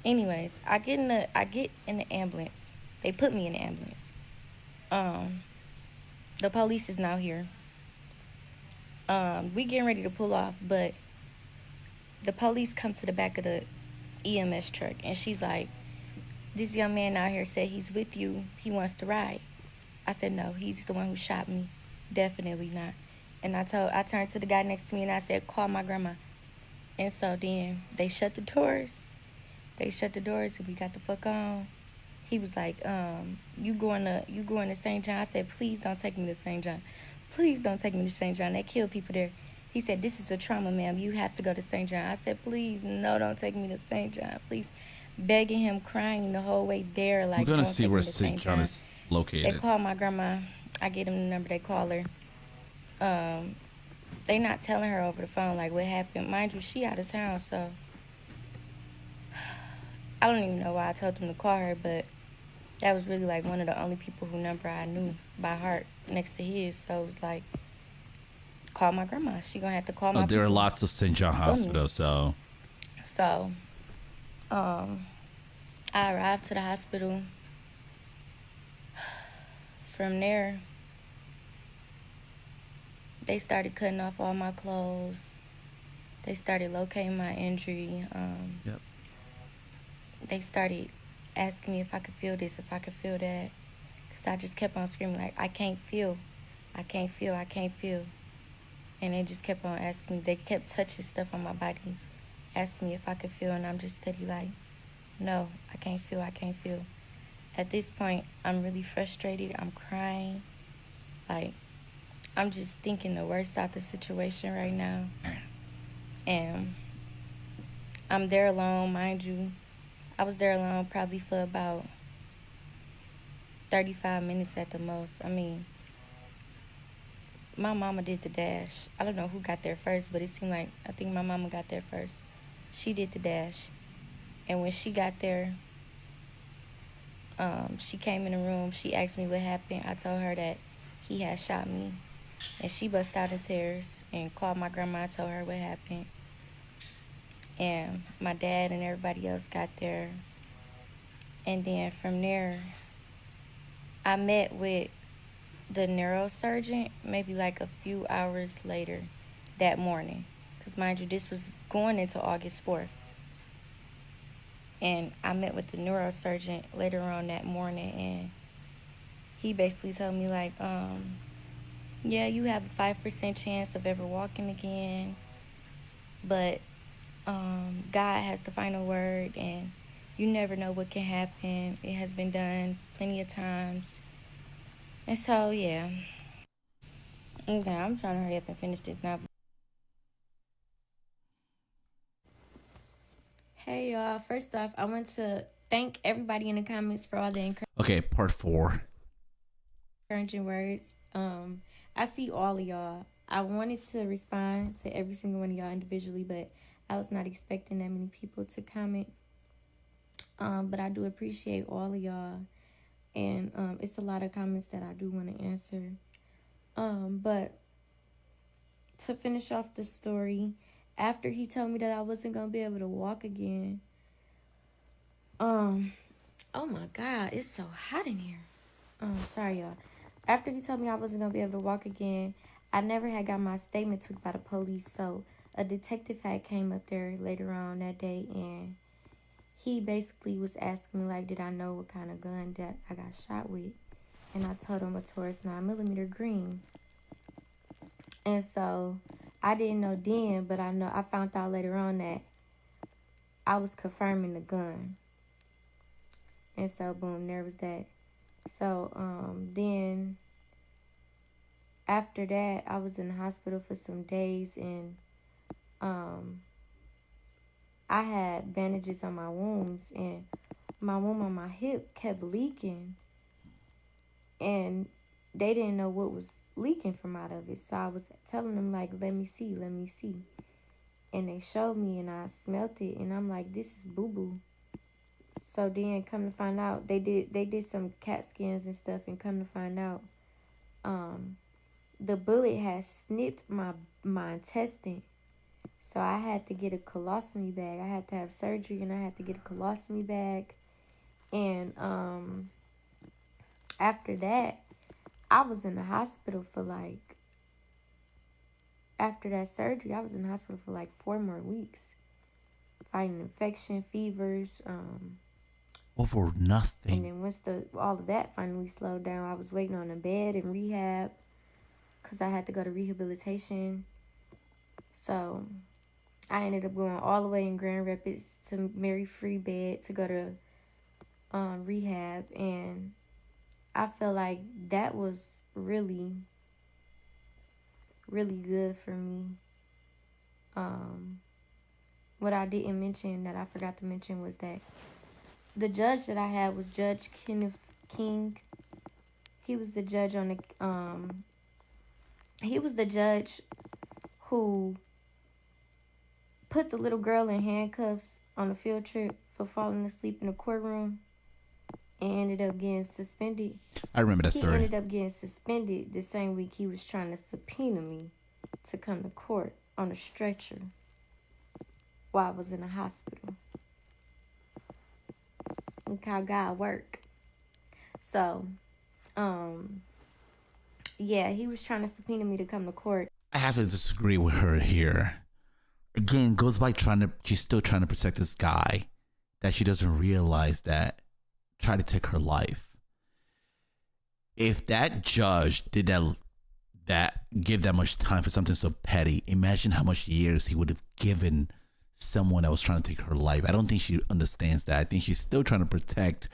Anyways, I get in the ambulance. They put me in the ambulance. The police is now here. We getting ready to pull off, but the police come to the back of the EMS truck, and she's like, this young man out here said he's with you. He wants to ride. I said, no, he's the one who shot me. Definitely not. And I turned to the guy next to me, and I said, call my grandma. And so then they shut the doors. And we got the fuck on. He was like, you going to St. John? I said, please don't take me to St. John. Please don't take me to St. John. They kill people there. He said, this is a trauma, ma'am. You have to go to St. John. I said, please, no, don't take me to St. John. Please. Begging him, crying the whole way there. Like, I'm going to don't see take me where to St. John is located. They call my grandma. I get him the number. They call her. They not telling her over the phone, like, what happened. Mind you, she out of town, so I don't even know why I told them to call her, but that was really, like, one of the only people who number I knew by heart next to his. So it was like, call my grandma. She gonna have to call my There are people. lots of St. John hospitals, so. So, I arrived to the hospital. From there, they started cutting off all my clothes. They started locating my injury. Yep. They started asking me if I could feel this, if I could feel that. Because I just kept on screaming, like, I can't feel. And they just kept on asking me. They kept touching stuff on my body. ask me if I could feel, and I'm just steady like, no, I can't feel, I can't feel. At this point, I'm really frustrated. I'm crying. Like, I'm just thinking the worst out the situation right now. And I'm there alone, mind you. I was there alone probably for about 35 minutes at the most. I mean, my mama did the dash. I don't know who got there first, but it seemed like I think my mama got there first. She did the dash. And when she got there, she came in the room. She asked me what happened. I told her that he had shot me. And she bust out in tears and called my grandma and told her what happened. And my dad and everybody else got there. And then from there, I met with the neurosurgeon maybe like a few hours later that morning. Because mind you, this was going into August 4th. And I met with the neurosurgeon later on that morning, and he basically told me like, yeah, you have a 5% chance of ever walking again, but God has the final word, and you never know what can happen. It has been done plenty of times. And so, yeah. Okay, I'm trying to hurry up and finish this now. Hey, y'all. First off, I want to thank everybody in the comments for all the Okay, part 4. encouraging words. I see all of y'all. I wanted to respond to every single one of y'all individually, but I was not expecting that many people to comment. But I do appreciate all of y'all. And it's a lot of comments that I do want to answer. But to finish off the story, after he told me that I wasn't going to be able to walk again, oh my God, it's so hot in here. Sorry, y'all. After he told me I wasn't going to be able to walk again, I never had got my statement took by the police. So a detective had came up there later on that day, and he basically was asking me, like, did I know what kind of gun that I got shot with? And I told him a Taurus 9mm green. And so I didn't know then, but I found out later on that I was confirming the gun. And so, boom, there was that. So, then after that, I was in the hospital for some days, and I had bandages on my wounds, and my wound on my hip kept leaking, and they didn't know what was leaking from out of it. So I was telling them, like, let me see. And they showed me, and I smelt it, and I'm like, this is boo-boo. So then, come to find out, they did some CAT scans and stuff, and come to find out, the bullet had snipped my intestine. So I had to get a colostomy bag. I had to have surgery, and I had to get a colostomy bag. And after that, I was in the hospital for after that surgery, I was in the hospital for 4 more weeks. Fighting infection, fevers, Over nothing. And then once all of that finally slowed down, I was waiting on a bed in rehab because I had to go to rehabilitation. So I ended up going all the way in Grand Rapids to Mary Free Bed to go to rehab. And I feel like that was really, really good for me. What I didn't mention that I forgot to mention was that the judge that I had was Judge Kenneth King. He was the judge on the he was the judge who put the little girl in handcuffs on a field trip for falling asleep in the courtroom and ended up getting suspended. I remember that story. He ended up getting suspended the same week he was trying to subpoena me to come to court on a stretcher while I was in the hospital. Look how God work. So, yeah, he was trying to subpoena me to come to court. I have to disagree with her here. Again, goes by she's still trying to protect this guy that she doesn't realize that tried to take her life. If that judge did that give that much time for something so petty, imagine how much years he would have given someone that was trying to take her life. I don't think she understands that. I think she's still trying to protect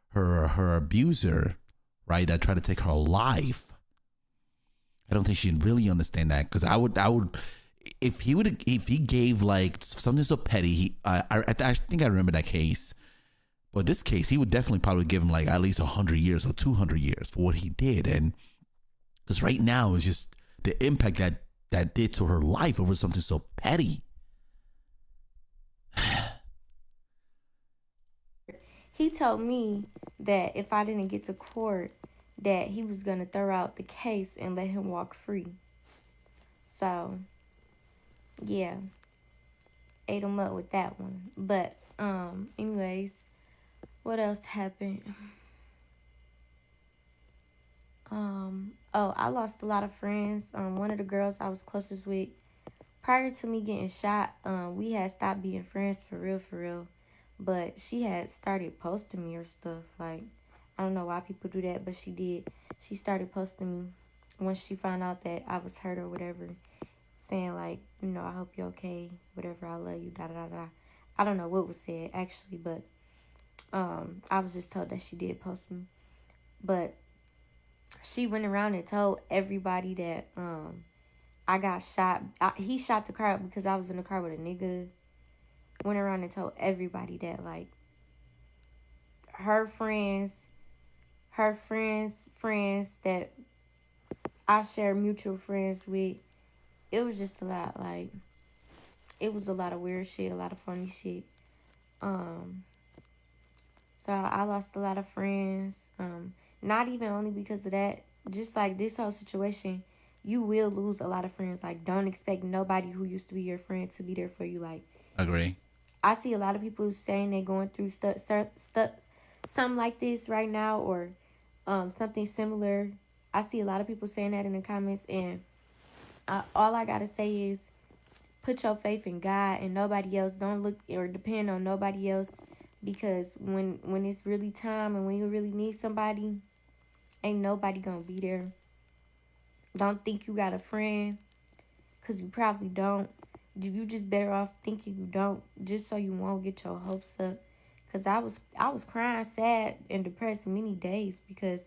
her abuser, right? That tried to take her life. I don't think she really understand that, because I would if he gave like something so petty. I think I remember that case. But this case, he would definitely probably give him like at least 100 years or 200 years for what he did. And because right now it's just the impact that did to her life over something so petty. He told me that if I didn't get to court, that he was going to throw out the case and let him walk free. So, yeah, ate him up with that one. But, anyways, what else happened? I lost a lot of friends. One of the girls I was closest with, prior to me getting shot, we had stopped being friends for real. But she had started posting me or stuff. Like, I don't know why people do that, but she did. She started posting me once she found out that I was hurt or whatever, saying like, I hope you're okay, whatever, I love you, da da da da. I don't know what was said actually, but I was just told that she did post me. But she went around and told everybody that I got shot. He shot the car up because I was in the car with a nigga. Went around and told everybody that, like, her friends that I share mutual friends with. It was just a lot. Like, it was a lot of weird shit, a lot of funny shit. So I lost a lot of friends. Not even only because of that. Just like this whole situation, you will lose a lot of friends. Like, don't expect nobody who used to be your friend to be there for you. Like, Agree. I see a lot of people saying they're going through something like this right now, or something similar. I see a lot of people saying that in the comments, and all I gotta say is put your faith in God and nobody else. Don't look or depend on nobody else, because when it's really time and when you really need somebody, ain't nobody gonna be there. Don't think you got a friend, because you probably don't. You just better off thinking you don't, just so you won't get your hopes up. Because I was crying sad and depressed many days, because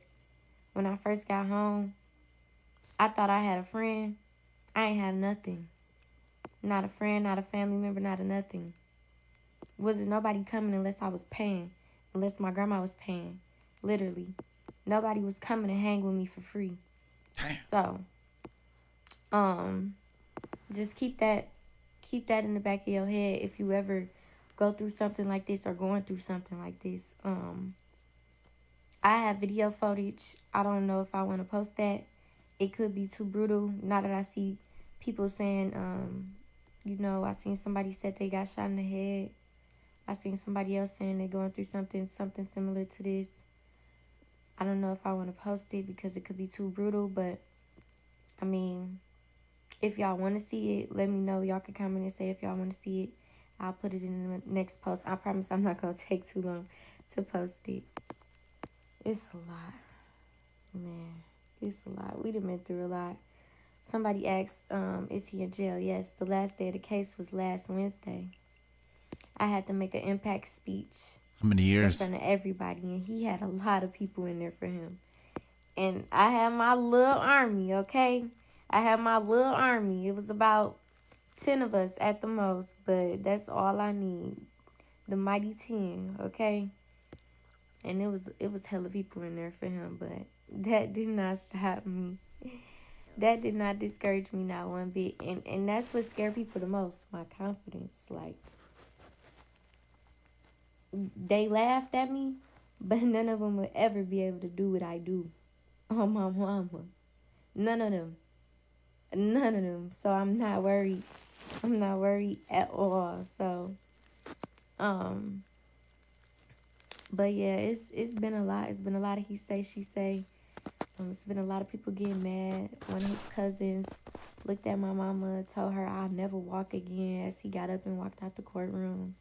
when I first got home, I thought I had a friend. I ain't have nothing. Not a friend, not a family member, not a nothing. Wasn't nobody coming unless I was paying. Unless my grandma was paying. Literally. Nobody was coming to hang with me for free. So, just keep that in the back of your head if you ever go through something like this or going through something like this. I have video footage. I don't know if I want to post that. It could be too brutal. Now that I see people saying, I seen somebody said they got shot in the head. I seen somebody else saying they're going through something similar to this. I don't know if I want to post it because it could be too brutal, but I mean, if y'all want to see it, let me know. Y'all can comment and say if y'all want to see it. I'll put it in the next post. I promise I'm not going to take too long to post it. It's a lot. Man, it's a lot. We done been through a lot. Somebody asked, is he in jail? Yes, the last day of the case was last Wednesday. I had to make an impact speech. How many years? In front of everybody, and he had a lot of people in there for him. And I had my little army, okay? I had my little army. It was about 10 of us at the most, but that's all I need. The mighty 10, okay? And it was hella people in there for him, but that did not stop me. That did not discourage me not one bit. And that's what scared people the most, my confidence. Like, they laughed at me, but none of them would ever be able to do what I do. Oh, my mama. None of them. So I'm not worried. I'm not worried at all. So, but yeah, it's been a lot. It's been a lot of he say, she say. It's been a lot of people getting mad. One of his cousins looked at my mama, told her I'll never walk again as he got up and walked out the courtroom.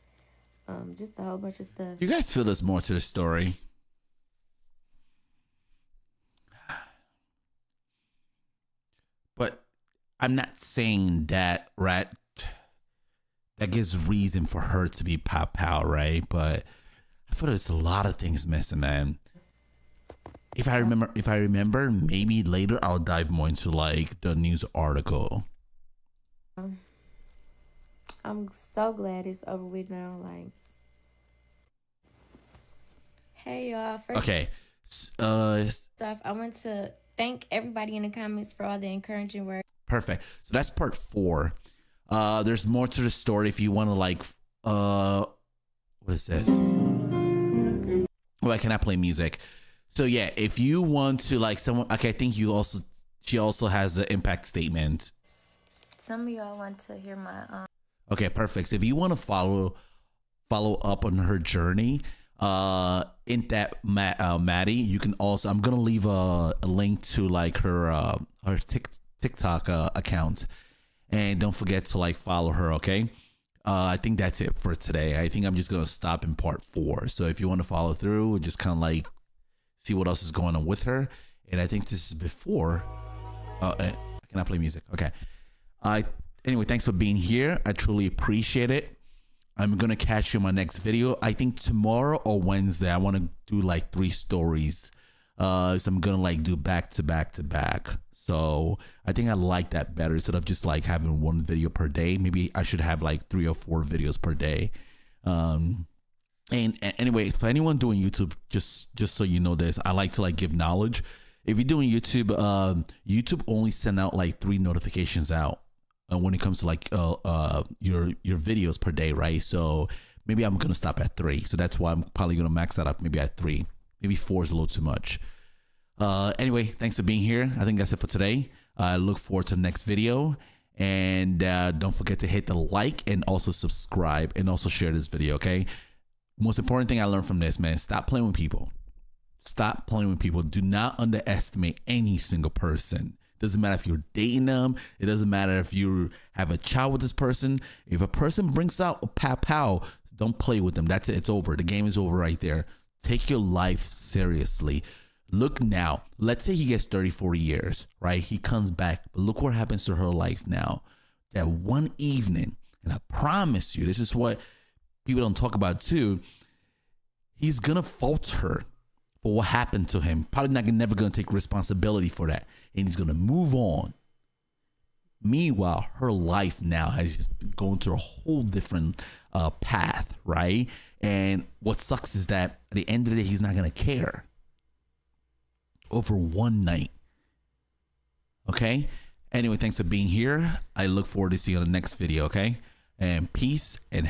Just a whole bunch of stuff. You guys feel there's more to the story? But I'm not saying that, right? that gives reason for her to be pow pow, right? But I thought there's a lot of things missing, man. If I remember, maybe later I'll dive more into like the news article. I'm so glad it's over with now. Like, hey y'all. First Okay. stuff, I want to thank everybody in the comments for all the encouraging words. Perfect. So that's part 4. There's more to the story if you want to like what is this? Oh, I cannot play music. So yeah, if you want to like someone, okay, I think she also has the impact statement. Some of y'all want to hear my Okay, perfect. So if you want to follow up on her journey, in that Maddie, you can also, I'm gonna leave a link to like her TikTok account, and don't forget to like follow her. Okay. I think that's it for today. I think I'm just gonna stop in part 4. So if you want to follow through, just kind of like see what else is going on with her. And I think this is before. I cannot play music. Okay. Anyway, thanks for being here. I truly appreciate it. I'm gonna catch you in my next video. I think tomorrow or Wednesday I want to do like 3 stories. So I'm gonna like do back to back to back. So I think I like that better instead of just like having 1 video per day. Maybe I should have like 3 or 4 videos per day. And anyway, for anyone doing YouTube, just so you know this, I like to like give knowledge. If you're doing YouTube, YouTube only send out like 3 notifications out when it comes to like your videos per day, right? So maybe I'm gonna stop at 3. So that's why I'm probably gonna max that up maybe at 3. Maybe 4 is a little too much. Anyway, thanks for being here. I think that's it for today. I look forward to the next video. And don't forget to hit the like and also subscribe and also share this video, okay? Most important thing I learned from this, man, stop playing with people. Stop playing with people. Do not underestimate any single person. Doesn't matter if you're dating them. It doesn't matter if you have a child with this person. If a person brings out a pow pow, don't play with them. That's it. It's over. The game is over right there. Take your life seriously. Look now. Let's say he gets 30, 40 years, right? He comes back. But look what happens to her life now. That one evening, and I promise you, this is what people don't talk about too. He's gonna fault her for what happened to him. Probably never gonna take responsibility for that, and he's gonna move on. Meanwhile, her life now has just been going through a whole different path, right? And what sucks is that at the end of the day, he's not gonna care over one night. Okay. Anyway, thanks for being here. I look forward to seeing you on the next video. Okay, and peace and